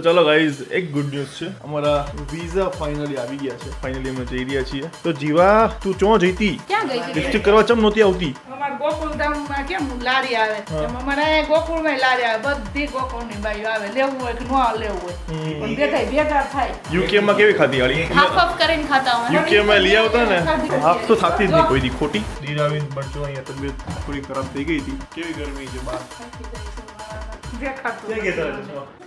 ચલો ગાઈઝ એક good news છે અમારા વિઝા ફાઇનલી આવી ગયા છે ફાઇનલી અમે જઈ રહ્યા છીએ તો જીવા તું ચો જઈતી ક્યાં ગઈ હતી લિપસ્ટિક કરવા ચમ નહોતી આવતી અમાર ગોકુલધામમાં કેમ લારી આવે એમ અમારે અહીંયા ગોકુળમાં લારી આવે બધી ગોકુળની બાઈઓ આવે લેવું હોય કે ન લેવું હોય પણ બેઠા ભેગા થાય યુકે માં કેવી ખાધી આળી હાફ હાફ કરીને ખાતા હોય યુકે માં લઈ આવતા ને હાફ તો થાતી જ નહીં કોઈ દી ખોટી દીરાવીન બચ્ચો અહીંયા તબિયત થોડી ખરાબ થઈ ગઈ હતી કેવી ગરમી છે બહાર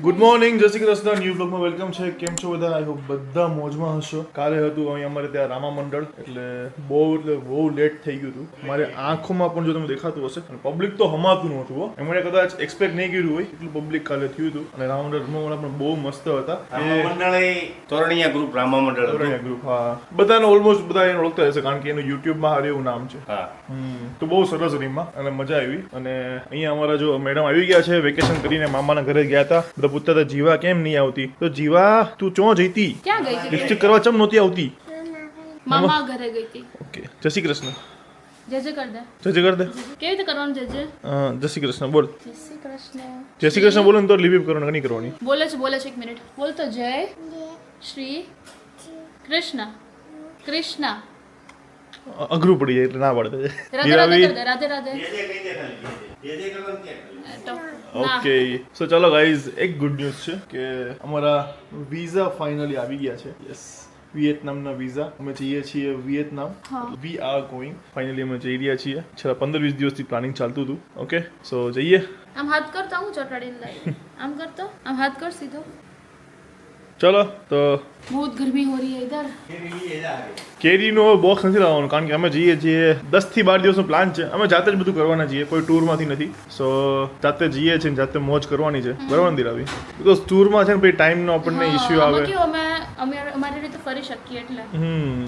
ગુડ મોર્નિંગ જય શ્રી કૃષ્ણ ન્યૂ બ્લોગમાં વેલકમ છે કેમ છો બધા આઈ હોપ બધા મોજમાં હશો કાલે હતું અહીં અમારે ત્યાં રામા મંડળ એટલે બહુ લેટ થઈ ગયું હતું મારે આંખોમાં પણ જો તમે દેખાતું હશે અને પબ્લિક તો હમાતું નહોતું હો એમણે કદાચ એક્સપેક્ટ નહીં કર્યું હોય એટલું પબ્લિક કાલે થયું હતું અને રામા મંડળ પણ બહુ મસ્ત હતા તોરણીયા ગ્રુપ રામા મંડળ ગ્રુપ હા બધાને ઓલમોસ્ટ બધા એને ઓળખતા હશે કારણ કે એનું યુટ્યુબમાં હારે એવું નામ છે તો બહુ સરસ રીમાં અને મજા આવી અને અહીંયા અમારા જો મેડમ આવી ગયા છે વેકેશન કરીને મામાના ઘરે ગયા હતા બધા પૂછતા હતા જીવા કેમ નહીં આવતી તો જીવા તું ચો જઈતી ક્યાં ગઈ હતી લિપસ્ટિક કરવા ચમ નહોતી આવતી મામા ઘરે ગઈ હતી ઓકે જય શ્રી કૃષ્ણ જજે કર દે જય કર દે કેવી રીતે કરવાનું જજે જય શ્રી કૃષ્ણ બોલ જય શ્રી કૃષ્ણ જય શ્રી કૃષ્ણ બોલો ને તો લીવ કરવાનું નહીં કરવાની બોલે છે એક મિનિટ બોલ તો જય શ્રી કૃષ્ણ કૃષ્ણ અઘરું પડી જાય એટલે ના પાડે રાધે રાધે કર દે રાધે રાધે તો ઓકે સો ચલો ગાઈઝ એક ગુડ ન્યૂઝ છે કે અમારા વિઝા ફાઇનલી આવી ગયા છે યસ વિયેતનામના વિઝા અમે જઈએ છીએ Vietnam we are going finally અમે જઈ રહ્યા છીએ છેલ્લા 15-20 દિવસથી પ્લાનિંગ ચાલતું હતું ઓકે સો જઈએ આમ હાથ કરતા હું ચોટાડીને લાવી આમ કરતો આમ હાથ કર સીધો ચલો તો बहुत गर्मी हो रही है इधर કેરીનો બોક્સ નથી લાવવાનું કારણ કે અમે જઈએ છીએ 10 થી 12 દિવસનો પ્લાન છે અમે જાતે જ બધું કરવાના છીએ કોઈ ટૂરમાંથી નથી સો જાતે જઈએ છીએ જાતે મોજ કરવાની છે બરાબર ને દિરાવી બીકોઝ ટૂરમાં છે ને પછી ટાઈમનો આપણને ઇશ્યુ આવે અમે અમારી રીતે ફરી શકીએ એટલે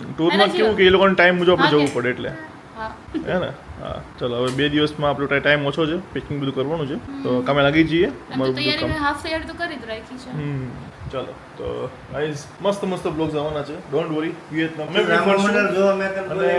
ટૂરમાં કેવું કે એ લોકોને ટાઈમ મુજબ આપણે જવું પડે એટલે હા હે ને હા ચલો હવે 2 દિવસમાં આપણો ટાઈમ ઓછો છે પેકિંગ બધું કરવાનું છે તો કામે લાગી જઈએ અમારું બધું કામ હાફ તૈયારી તો કરી જ રાખી છે ચલો તો ગાઈઝ મસ્ત બ્લોગ્સ આવવાના છે ડોન્ટ વરી વિયેતનામ રામા મંડળ જો અમે અને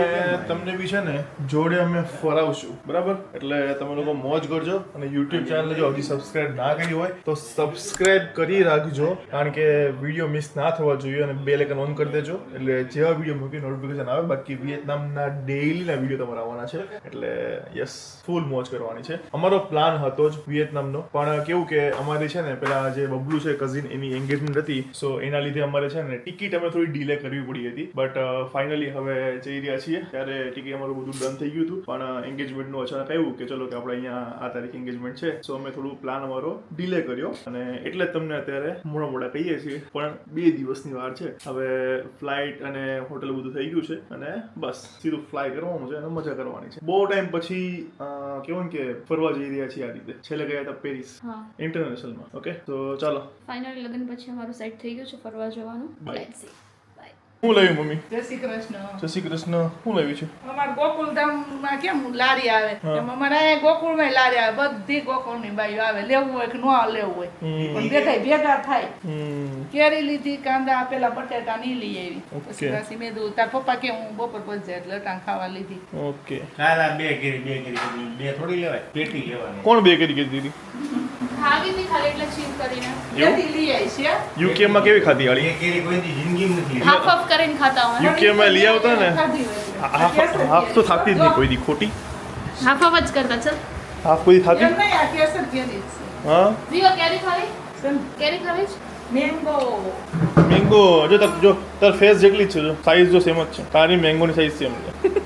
તમને બી છે ને જોડે અમે ફરાવશું બરાબર એટલે તમે લોકો મોજ કરજો અને યુટ્યુબ ચેનલ જો હજી સબસ્ક્રાઇબ ના કરી હોય તો સબસ્ક્રાઇબ કરી રાખજો કારણ કે વિડીયો મિસ ના થવા જોઈએ અને બેલ આઇકન ઓન કરી દેજો એટલે જેવા વિડીયો મૂકી નોટિફિકેશન આવે બાકી વિયેતનામના ડેઈલીના વિડીયો તમારા આવવાના છે એટલે યસ ફૂલ મોજ કરવાની છે અમારો પ્લાન હતો જ વિયેતનામનો પણ કેવું કે અમારી છે ને પેલા જે બબલુ છે કઝિન એની એન્ગેજમેન્ટ હતી સો એના લીધે અમારે છે ને ટિકિટ અમે થોડી ડીલે કરવી પડી હતી બટ ફાઇનલી હવે જઈ રહ્યા છીએ ત્યારે ટિકિટ અમારું બધું ડન થઈ ગયું હતું પણ એન્ગેજમેન્ટનું અચાનક આવ્યું કે ચલો કે આપણે અહીંયા આ તારીખે એન્ગેજમેન્ટ છે સો અમે થોડું પ્લાન અમારો ડીલે કર્યો અને એટલે જ તમને અત્યારે મોડા કહીએ છીએ પણ 2 દિવસની વાર છે હવે ફ્લાઇટ અને હોટલ બધું થઈ ગયું છે અને બસ સીધું ફ્લાય કરવાનું છે અને મજા કરવાની છે બહુ ટાઈમ પછી કેવું કે ફરવા જઈ રહ્યા છીએ આ રીતે છેલ્લે ગયા હતા પેરિસ ઇન્ટરનેશનલમાં ઓકે તો ચાલો ફાઇનલી લગ્ન પછી અમારું સેટ થઈ ગયું છે ફરવા જવાનું લેટ્સ સી હું લાવ્યું મમ્મી જય શ્રી કૃષ્ણ જય શ્રી કૃષ્ણ હું લાવ્યું છે અમાર ગોકુળધામમાં કેમ લારી આવે એમ અમારે અહીંયા ગોકુળમાં લારી આવે બધી ગોકુળની બાઈઓ આવે લેવું હોય કે ન લેવું હોય પણ બેઠા ભેગા થાય કેરી લીધી કાંદા પેલા બટેટા નહીં લઈ આવી પછી પાછી મેં કીધું તાર પપ્પા કે હું બપોર પછી એટલે અટાણ ખાવા લીધી ઓકે ના બે કેરી બે થોડી લેવાય પેટી લેવાની કોણ બે કરી દીધી ખાવી હતી ખાલી એટલે ચીઝ કરીને કેરી લઈ આવી છે યુકે માં કેવી ખાધી આળી બે કેરી કોઈ દી જિંદગીમાં નથી હાફ હાફ કરીને ખાતા હોય યુકે માં લઈ આવતા ને ખાધી હોય હાફ તો થાતી જ નહીં કોઈ દી ખોટી હાફ હાફ જ કરતા ચલ હાફ કોઈ થાતી એમ નહીં આ કેસર કેરી છે હા જીઓ કેરી ખાવી કેરી ખાવી મેંગો મેંગો જો તાર ફેસ જેટલી જ છે જો સાઈઝ જો સેમ જ છે તારી મેંગોની સાઈઝ સેમ છે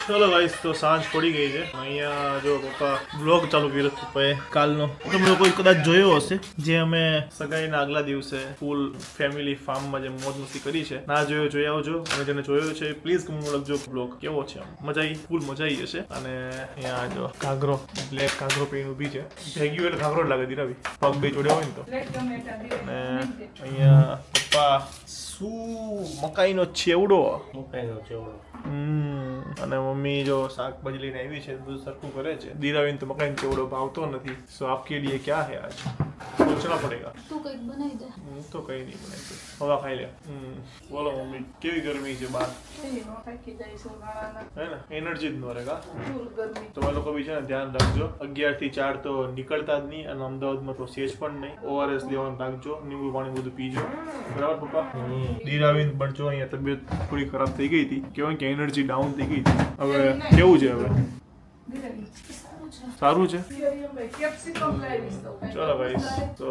ચલો ગાઈસ તો સાંજ પડી ગઈ છે અહીંયા જો પપ્પા બ્લોગ ચાલુ કર્યો પપ્પાએ કાલનો તમે લોકો કદાચ જોયો હશે જે અમે સગાઈના આગલા દિવસે ફૂલ ફેમિલી ફાર્મમાં જે મોજ મસ્તી કરી છે ના જોયો જોઈ આવજો અને જેને જોયો છે પ્લીઝ કમેન્ટ લખજો બ્લોગ કેવો છે મજા આવી ફૂલ મજા આવી જશે અને અહીંયા જો ઘાઘરો બ્લેક ઘાઘરો પહેરીને ઊભી છે ભેગ્યું એટલે ઘાઘરો જ લાગે દીરાવી પગ બે જોડ્યા હોય ને તો અને અહીંયા પપ્પા શું મકાઈનો ચેવડો મુકાઈનો ચેવડો અને મમ્મી જો શાકભાજી લઈને આવી છે બધું સરખું કરે છે. દીરાવીને તો મકાઈ ચેવડો ભાવતો નથી, સો આપકે લીએ ક્યાં હે આજ સોચના પડેગા. તું કંઈક બનાવી દે. હું તો કઈ નહીં બનાવી હવા ખાઈ લે. બોલો મમ્મી કેવી ગરમી છે બહાર, થાકી જાય છે ઉનાળાના હે ને? એનર્જી જ ન રહેગા. ફૂલ ગરમી. તમે લોકો બી છે ને ધ્યાન રાખજો. 11 થી 4 તો નીકળતા જ નહીં, અને અમદાવાદમાં તો સેજ પણ નહીં. ORS લેવાનું રાખજો, લીંબુ પાણી બધું પીજો, બરાબર પપ્પા? દીરાવીન પણ જો અહીંયા તબિયત થોડી ખરાબ થઈ ગઈ હતી, કહેવાય કે એનર્જી ડાઉન થઈ ગઈ હતી. હવે કેવું છે? હવે સારું છે. કેપ્સિકમ લાવીશ તો ચાલો ગાઈસ, તો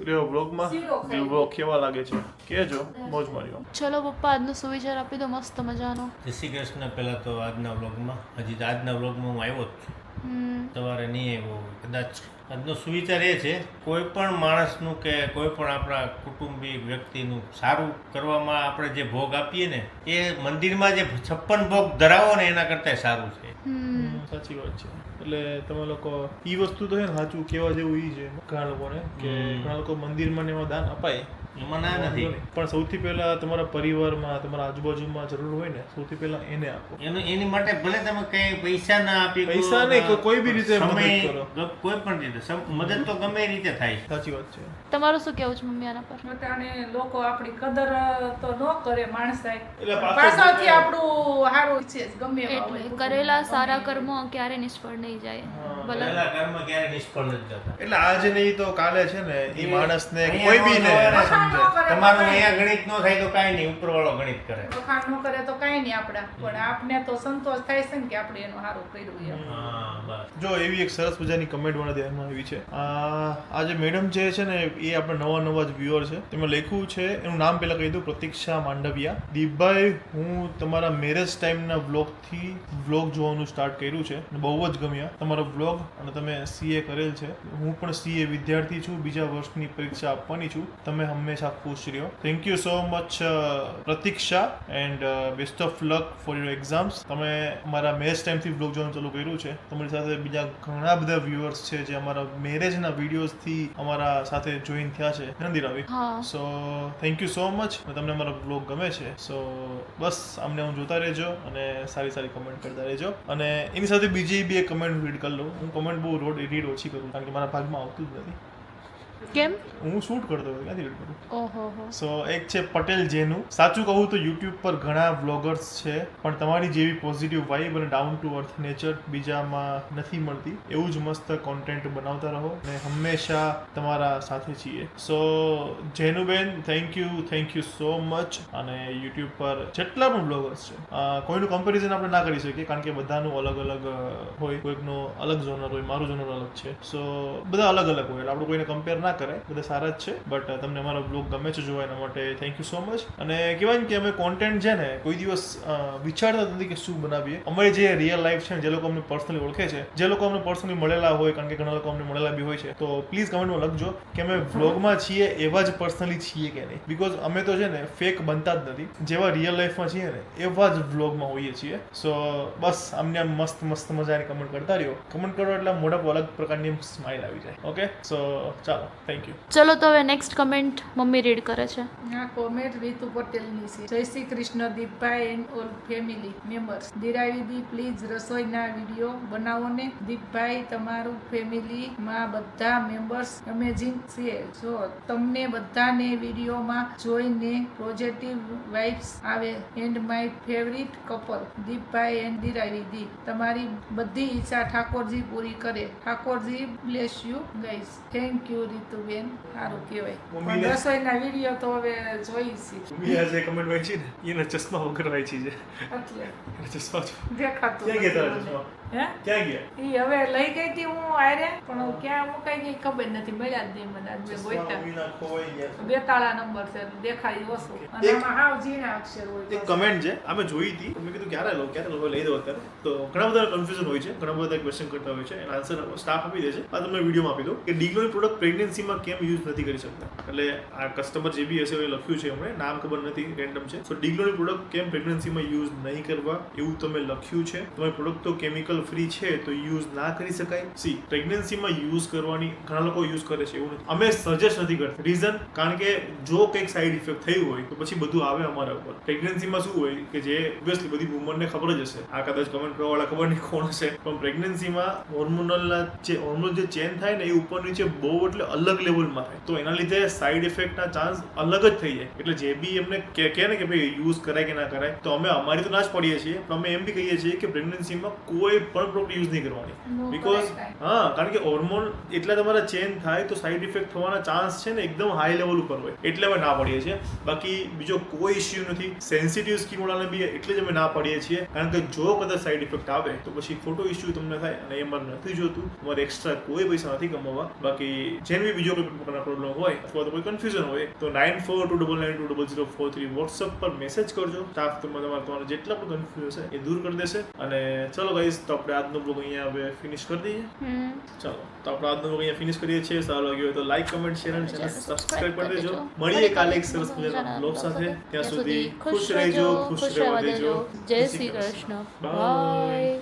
રહ્યો બ્લોગમાં. જે બ્લોગ કેવા લાગે છે કહેજો. મોજ માર્યો. ચલો પપ્પા, આજનો સુવિચાર આપી દો મસ્ત મજાનો. જય શ્રી કૃષ્ણ. પહેલાં તો આજના વ્લોગમાં હજી તો આજના વ્લોગમાં હું આવ્યો જ છું, સવારે નહીં આવ્યો કદાચ. આજનો સુવિચાર એ છે, કોઈ પણ માણસનું કે કોઈ પણ આપણા કુટુંબિક વ્યક્તિનું સારું કરવામાં આપણે જે ભોગ આપીએ ને, એ મંદિરમાં જે 56 ભોગ ધરાવો ને એના કરતાં સારું છે. સાચી વાત છે. એટલે તમે લોકો ઈ વસ્તુ તો છે ને સાચું કહેવા જેવું ઈ છે ઘણા લોકોને, કે ઘણા લોકો મંદિરમાં ને એમાં દાન અપાય, એમાં ના નથી, પણ સૌથી પહેલા તમારા પરિવારમાં, તમારા આજુબાજુમાં જરૂર હોય ને, સૌથી પહેલા એને આપો. એની માટે ભલે તમે કઈ પૈસા ના આપી, પૈસા નહીં, કોઈ બી રીતે મદદ કરો. કોઈ પણ રીતે મદદ તો ગમે એ રીતે થાય. સાચી વાત છે. તમારું શું કેવું છે મમ્મી આના પર? અટાણે લોકો આપણી કદર તો ન કરે માણસાઈ, એટલે પાછળથી આપણું સારું છે ગમે એવા હોય. એટલે કરેલા સારા કર્મો ક્યારે નિષ્ફળ નહીં જાય. ભલે પહેલા કર્મ ક્યારે નિષ્ફળ નથી જતા. એટલે આજે નહીં તો કાલે છે ને એ માણસને કોઈ બી ને તમારું અહીંયા ગણિત ન થાય તો કાંઈ નહીં, ઉપરવાળો ગણિત કરે. વખાણ ન કરે તો કાંઈ નહીં આપડા, પણ આપને તો સંતોષ થાય છે ને કે આપણે એનું સારું કર્યું એમ. હા બસ. જો એવી એક સરસ મજાની કમેન્ટ મને ધ્યાનમાં આવી છે. આ જે મેડમ જે છે ને એ આપણે નવા જ વ્યુઅર છે. તેમાં લખ્યું છે, એનું નામ પહેલા કહી દઉં, પ્રતીક્ષા માંડવિયા. દીપભાઈ, હું તમારા મેરેજ ટાઈમના વ્લોગથી વ્લોગ જોવાનું સ્ટાર્ટ કર્યું છે, બહુ જ ગમ્યા તમારો વ્લોગ, અને તમે CA કરેલ છે. હું પણ CA વિદ્યાર્થી છું, બીજા વર્ષની પરીક્ષા આપવાની છું. તમે હંમેશા ખુશ રહ્યો. Thank you so much Pratiksha, and best of luck for your exams. તમે અમારા મેરેજ ટાઈમથી વ્લોગ જોવાનું ચાલુ કર્યું છે. તમારી સાથે બીજા ઘણા બધા વ્યુઅર્સ છે જે અમારા મેરેજના વિડીયોઝથી અમારા સાથે જોઈન થયા છે, Nandi Ravi. So thank you so much. તમને અમારો વ્લોગ ગમે છે, સો બસ અમને હું જોતા રહેજો અને સારી સારી કમેન્ટ કરતા રહેજો. અને એની સાથે બીજી બી એક કમેન્ટ રીડ કરી લઉં. હું કમેન્ટ બહુ રીડ ઓછી કરું, કારણ કે મારા ભાગમાં આવતું જ નથી. કેમ? હું શૂટ કરતો હોય, ક્યાંથી રીડ કરું? ઓહો. સો એક છે પટેલ જેનું. સાચું કહું તો યુટ્યુબ પર ઘણા વ્લોગર્સ છે, પણ તમારી જેવી પોઝિટિવ વાઇબ અને ડાઉન ટુ અર્થ નેચર બીજામાં નથી મળતી. એવું જ મસ્ત કોન્ટેન્ટ બનાવતા રહો, અને હંમેશા તમારા સાથે છીએ. સો જેનુબેન, થેન્ક યુ સો મચ. અને યુટ્યુબ પર જેટલા પણ વ્લોગર્સ છે, કોઈનું કમ્પેરિઝન આપણે ના કરી શકીએ, કારણ કે બધાનું અલગ અલગ હોય. કોઈકનો અલગ ઝોનર હોય, મારું ઝોનર અલગ છે. સો બધા અલગ અલગ હોય, એટલે આપણે કોઈને કમ્પેર ના કરે, બધા સારા જ છે. બટ તમને અમારો બ્લોગ ગમે છે જોવા, એના માટે થેન્ક યુ સો મચ. અને કહેવાય ને કે અમે કોન્ટેન્ટ છે ને કોઈ દિવસ વિચારતા નથી કે શું બનાવીએ. અમારી જે રિયલ લાઈફ છે, જે લોકો અમને પર્સનલી ઓળખે છે, જે લોકો અમને પર્સનલી મળેલા હોય, કારણ કે ઘણા લોકો અમને મળેલા બી હોય છે, તો પ્લીઝ કમેન્ટમાં લખજો કે અમે વ્લોગમાં છીએ એવા જ પર્સનલી છીએ કે નહીં. બિકોઝ અમે તો છે ને ફેક બનતા જ નથી, જેવા રિયલ લાઈફમાં છીએ ને એવા જ વ્લોગમાં હોઈએ છીએ. સો બસ અમને મસ્ત મજાની કમેન્ટ કરતા રહ્યો. કમેન્ટ કરો એટલે મોઢા પર અલગ પ્રકારની સ્માઇલ આવી જાય. ઓકે, સો ચાલો, થેન્ક યુ. ચલો તો હવે નેક્સ્ટ કમેન્ટ મમ્મી રીડ કરે છે. આ કોમેન્ટ રીતુ પટેલની છે. જય Shri Krishna Deepbhai and all family members. દીરાવીદી પ્લીઝ રસોઈના વિડીયો બનાવો ને. દીપભાઈ, તમારું ફેમિલીમાં બધા મેમ્બર્સ અમેઝિંગ છે. જો તમને બધાને વિડીયોમાં જોઈને પોઝિટિવ વાઇબ્સ આવે. And my favourite couple Deepbhai and દીરાવીદી. તમારી બધી ઈચ્છા ઠાકોરજી પૂરી કરે. Thakorji bless you guys. Thank you Rituben. સારું કહેવાય. પણ રસોઈના વિડીયો તો હવે જોઈ છે. જે કમેન્ટ વાંચી ને એને ચશ્મા વગર વાંચી છે, એટલે ચશ્મા દેખાતું ક્યાં ગયા તારા ચશ્મા? હે ક્યાં ગયા? ઈ હવે લઈ ગઈ હતી હું આરે, પણ ક્યાં મુકાઈ ગઈ ખબર નથી. મળ્યા જ નહીં મને. આજ મેં ગોઈતા ખોવાઈ ગયા. બેતાળા નંબર છે, દેખાય ઓછું, અને આમાં હાવ ઝીણા અક્ષર હોય. એક કમેન્ટ છે અમે જોઈ હતી, મેં કીધું ક્યારે લો લઈ દો અત્યારે. તો ઘણા બધા કન્ફ્યુઝન હોય છે, ઘણા બધા ક્વેશ્ચન કરતા હોય છે, એના આન્સર સ્ટાફ આપી દે છે. આ તમને વિડીયોમાં આપી દો કે ડીગ્લોની પ્રોડક્ટ પ્રેગ્નન્સીમાં કેમ યુઝ નથી કરી શકતા. એટલે આ કસ્ટમર જે બી હશે એ લખ્યું છે, એમણે નામ ખબર નથી, રેન્ડમ છે. સો ડીગ્લોની પ્રોડક્ટ કેમ પ્રેગ્નન્સીમાં યુઝ નહીં કરવા એવું તમે લખ્યું છે. તમારી પ્રોડક્ટ તો કેમિકલ કેમિકલ ફ્રી છે તો યુઝ ના કરી શકાય. સી પ્રેગ્નન્સીમાં યુઝ કરવાની ઘણા લોકો યુઝ કરે છે, એવું નથી. અમે સજેસ્ટ નથી કરતા. રીઝન કારણ કે જો કંઈક સાઈડ ઇફેક્ટ થઈ હોય તો પછી બધું આવે અમારા ઉપર. પ્રેગ્નન્સીમાં શું હોય કે જે ઓબ્વિયસલી બધી વુમનને ખબર જ હશે, આ કદાચ કમેન્ટ કરવાવાળા ખબર નહીં કોણ હશે, પણ પ્રેગ્નન્સીમાં હોર્મોનલના હોર્મોન જે ચેન્જ થાય ને એ ઉપર નીચે બહુ એટલે અલગ લેવલમાં થાય, તો એના લીધે સાઈડ ઇફેક્ટના ચાન્સ અલગ જ થઈ જાય. એટલે જે બી એમને કહે ને કે ભાઈ યુઝ કરાય કે ના કરાય, તો અમે અમારી તો ના જ પડીએ છીએ, પણ અમે એમ બી કહીએ છીએ કે પ્રેગ્નન્સીમાં કોઈ પણ પ્રોડક્ટ યુઝ નહીં કરવાની. બીકોઝ કારણ કે હોર્મોન એટલા તમારા ચેન્જ થાય તો સાઈડ ઇફેક્ટ થવાના ચાન્સ છે ને એકદમ હાઈ લેવલ ઉપર હોય, એટલે અમે ના પડીએ છીએ. બાકી બીજો કોઈ ઇશ્યુ નથી. સેન્સિટિવ સ્કિન વાળાને બી એટલે જ અમે ના પડીએ છીએ, કારણ કે જો કદાચ સાઈડ ઇફેક્ટ આવે તો પછી ખોટો ઇશ્યુ તમને થાય, અને એ મારે નથી જોતું. તમારે એક્સ્ટ્રા કોઈ પૈસા નથી કમાવા. બાકી જેને બી બીજો કોઈ પ્રકારના પ્રોબ્લેમ હોય અથવા તો કોઈ કન્ફ્યુઝન હોય તો 9429920043 વોટ્સઅપ પર મેસેજ કરજો. સ્ટાફ તમારા જેટલા પણ કન્ફ્યુઝન છે એ દૂર કરી દેશે. અને ચલો ગાઈસ, તો આપણે આજનો બ્લોગ અહીંયા હવે ફિનિશ કરી દઈએ. ચલો, તો આપણે આજનો બ્લોગ અહીંયા ફિનિશ કરીએ છીએ. સારો લાગ્યો હોય તો લાઈક, કમેન્ટ, શેર અને ચેનલ સબસ્ક્રાઇબ કરી દેજો. મળીએ કાલે એક સરસ મજાના બ્લોગ સાથે. ત્યાં સુધી ખુશ રહેજો, ખુશ રહેવા દેજો. જય શ્રી કૃષ્ણ. બાય.